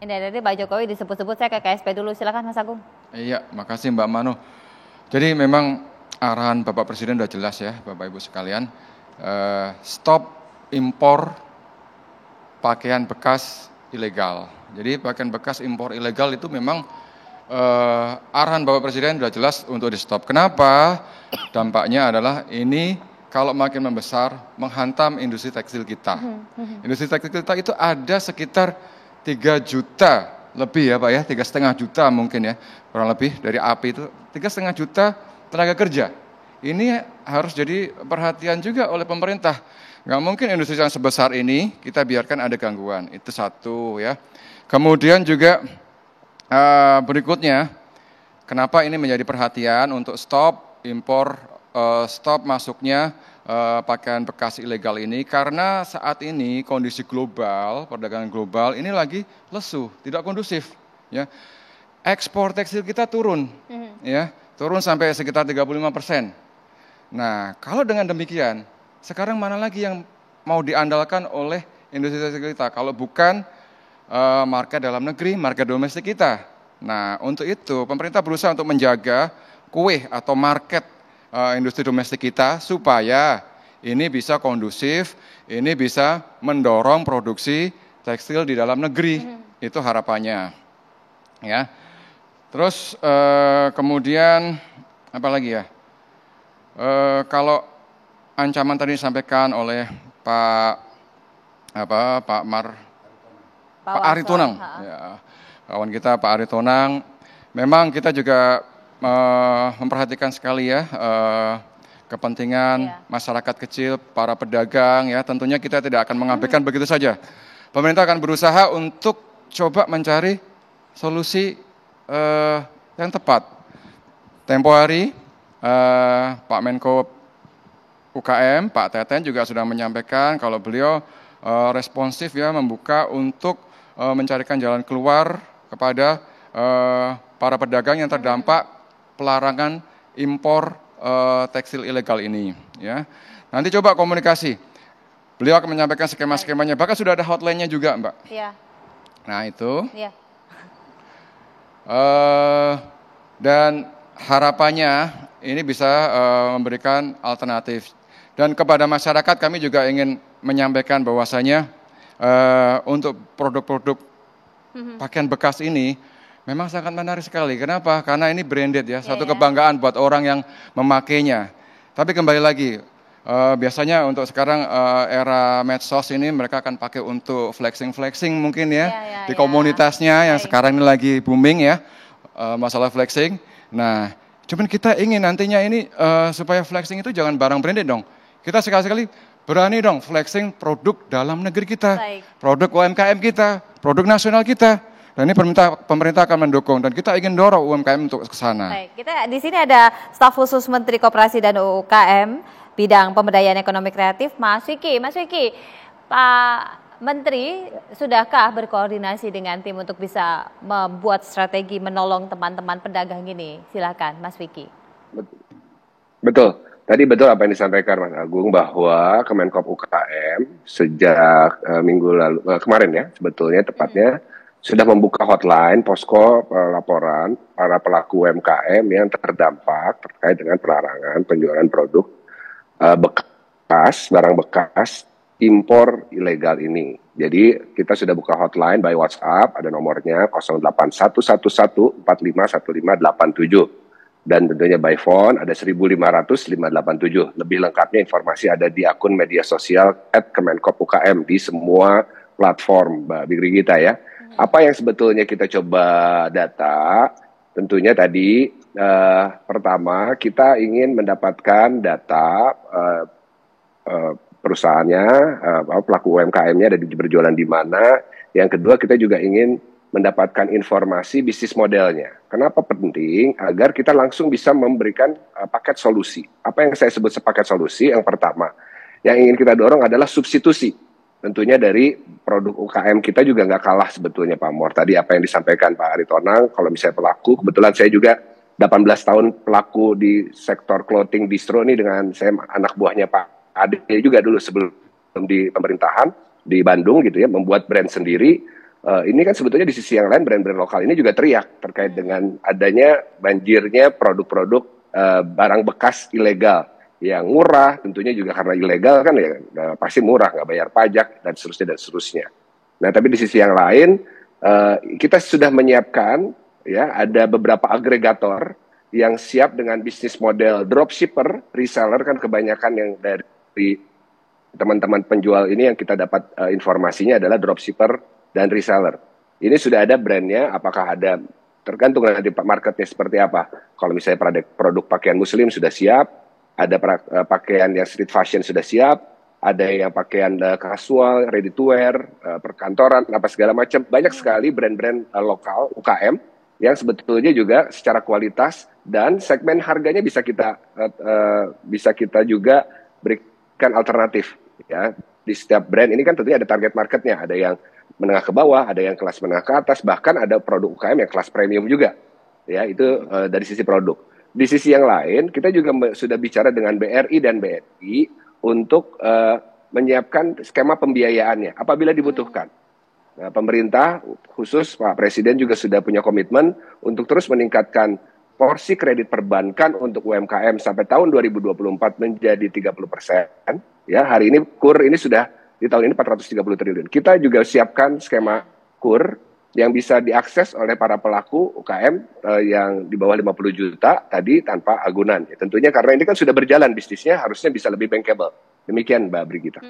Ini dari Pak Jokowi disebut-sebut, saya ke KSP dulu, silakan Mas Agung. Iya, makasih Mbak Mano. Jadi memang arahan Bapak Presiden sudah jelas ya, Bapak Ibu sekalian. Stop impor pakaian bekas ilegal. Jadi pakaian bekas impor ilegal itu memang arahan Bapak Presiden sudah jelas untuk di stop. Kenapa? Dampaknya adalah ini kalau makin membesar menghantam industri tekstil kita. Industri tekstil kita itu ada sekitar 3 juta lebih ya Pak ya, 3,5 juta mungkin ya, kurang lebih dari API itu 3,5 juta tenaga kerja. Ini harus jadi perhatian juga oleh pemerintah. Nggak mungkin industri yang sebesar ini kita biarkan ada gangguan, itu satu ya. Kemudian juga berikutnya, kenapa ini menjadi perhatian untuk stop impor, stop masuknya pakaian bekas ilegal ini, karena saat ini kondisi global, perdagangan global ini lagi lesu, tidak kondusif. Ya. Ekspor tekstil kita turun, ya, turun sampai sekitar 35%. Nah, kalau dengan demikian, sekarang mana lagi yang mau diandalkan oleh industri tekstil kita, kalau bukan market dalam negeri, market domestik kita. Nah, untuk itu pemerintah berusaha untuk menjaga kue atau market industri domestik kita supaya ini bisa kondusif, ini bisa mendorong produksi tekstil di dalam negeri. Itu harapannya. Ya. Terus kemudian apa lagi ya? Kalau ancaman tadi disampaikan oleh Pak Ari Tonang, ya, kawan kita Pak Ari Tonang, memang kita juga memperhatikan sekali ya kepentingan masyarakat kecil, para pedagang ya, tentunya kita tidak akan mengabaikan begitu saja. Pemerintah akan berusaha untuk coba mencari solusi yang tepat. Tempo hari Pak Menko UKM, Pak Teten juga sudah menyampaikan kalau beliau responsif ya, membuka untuk mencarikan jalan keluar kepada para pedagang yang terdampak pelarangan impor tekstil ilegal ini. Ya. Nanti coba komunikasi. Beliau akan menyampaikan skema-skemanya. Bahkan sudah ada hotline-nya juga, Mbak. Iya. Nah itu. Iya. Dan harapannya ini bisa memberikan alternatif. Dan kepada masyarakat kami juga ingin menyampaikan bahwasanya untuk produk-produk pakaian bekas ini memang sangat menarik sekali. Kenapa? Karena ini branded ya, satu kebanggaan buat orang yang memakainya. Tapi kembali lagi, biasanya untuk sekarang era medsos ini mereka akan pakai untuk flexing mungkin ya, di komunitasnya yang sekarang ini lagi booming ya, masalah flexing. Nah, cuman kita ingin nantinya ini supaya flexing itu jangan barang branded dong. Kita sekali-sekali berani dong flexing produk dalam negeri kita, produk UMKM kita, produk nasional kita. Dan ini pemerintah akan mendukung dan kita ingin dorong UMKM untuk ke sana. Baik, kita di sini ada staf khusus Menteri Koperasi dan UKM bidang pemberdayaan ekonomi kreatif, Mas Vicky. Mas Vicky, Pak Menteri sudahkah berkoordinasi dengan tim untuk bisa membuat strategi menolong teman-teman pedagang ini? Silakan, Mas Vicky. Betul. Tadi betul apa yang disampaikan Mas Agung bahwa Kemenkop UKM sejak minggu lalu kemarin ya sebetulnya tepatnya sudah membuka hotline posko laporan para pelaku UMKM yang terdampak terkait dengan pelarangan penjualan produk bekas, barang bekas impor ilegal ini. Jadi kita sudah buka hotline by WhatsApp, ada nomornya 08111451587. Dan tentunya by phone ada 1.500-587. Lebih lengkapnya informasi ada di akun media sosial @kemenkopukm di semua platform Mbak Bigri kita ya. Apa yang sebetulnya kita coba data, tentunya tadi pertama kita ingin mendapatkan data perusahaannya, pelaku UMKM-nya ada berjualan di mana. Yang kedua kita juga ingin mendapatkan informasi bisnis modelnya. Kenapa penting? Agar kita langsung bisa memberikan paket solusi. Apa yang saya sebut sepaket solusi? Yang pertama, yang ingin kita dorong adalah substitusi. Tentunya dari produk UKM kita juga nggak kalah sebetulnya Pak Mor. Tadi apa yang disampaikan Pak Ari Tonang, kalau misalnya pelaku, kebetulan saya juga 18 tahun pelaku di sektor clothing distro ini dengan saya anak buahnya Pak Ade juga dulu sebelum di pemerintahan di Bandung gitu ya, membuat brand sendiri. ini kan sebetulnya di sisi yang lain brand-brand lokal ini juga teriak terkait dengan adanya banjirnya produk-produk barang bekas ilegal yang murah, tentunya juga karena ilegal kan ya pasti murah, nggak bayar pajak dan seterusnya. Nah, tapi di sisi yang lain kita sudah menyiapkan ya ada beberapa agregator yang siap dengan bisnis model dropshipper, reseller kan kebanyakan yang dari teman-teman penjual ini yang kita dapat informasinya adalah dropshipper dan reseller. Ini sudah ada brandnya, apakah ada tergantung nanti marketnya seperti apa. Kalau misalnya produk pakaian muslim sudah siap, ada pakaian yang street fashion sudah siap, ada yang pakaian casual, ready to wear, perkantoran, apa segala macam. Banyak sekali brand-brand lokal UKM yang sebetulnya juga secara kualitas dan segmen harganya bisa kita juga berikan alternatif ya. Di setiap brand ini kan tentunya ada target marketnya, ada yang menengah ke bawah, ada yang kelas menengah ke atas, bahkan ada produk UKM yang kelas premium juga ya. Itu dari sisi produk. Di sisi yang lain kita juga sudah bicara dengan BRI dan BNI untuk menyiapkan skema pembiayaannya apabila dibutuhkan. Nah, pemerintah khusus Pak Presiden juga sudah punya komitmen untuk terus meningkatkan porsi kredit perbankan untuk UMKM sampai tahun 2024 menjadi 30%. Ya, hari ini KUR ini sudah di tahun ini 430 triliun. Kita juga siapkan skema KUR yang bisa diakses oleh para pelaku UKM yang di bawah 50 juta tadi tanpa agunan. Ya, tentunya karena ini kan sudah berjalan bisnisnya harusnya bisa lebih bankable. Demikian Mbak Brigita.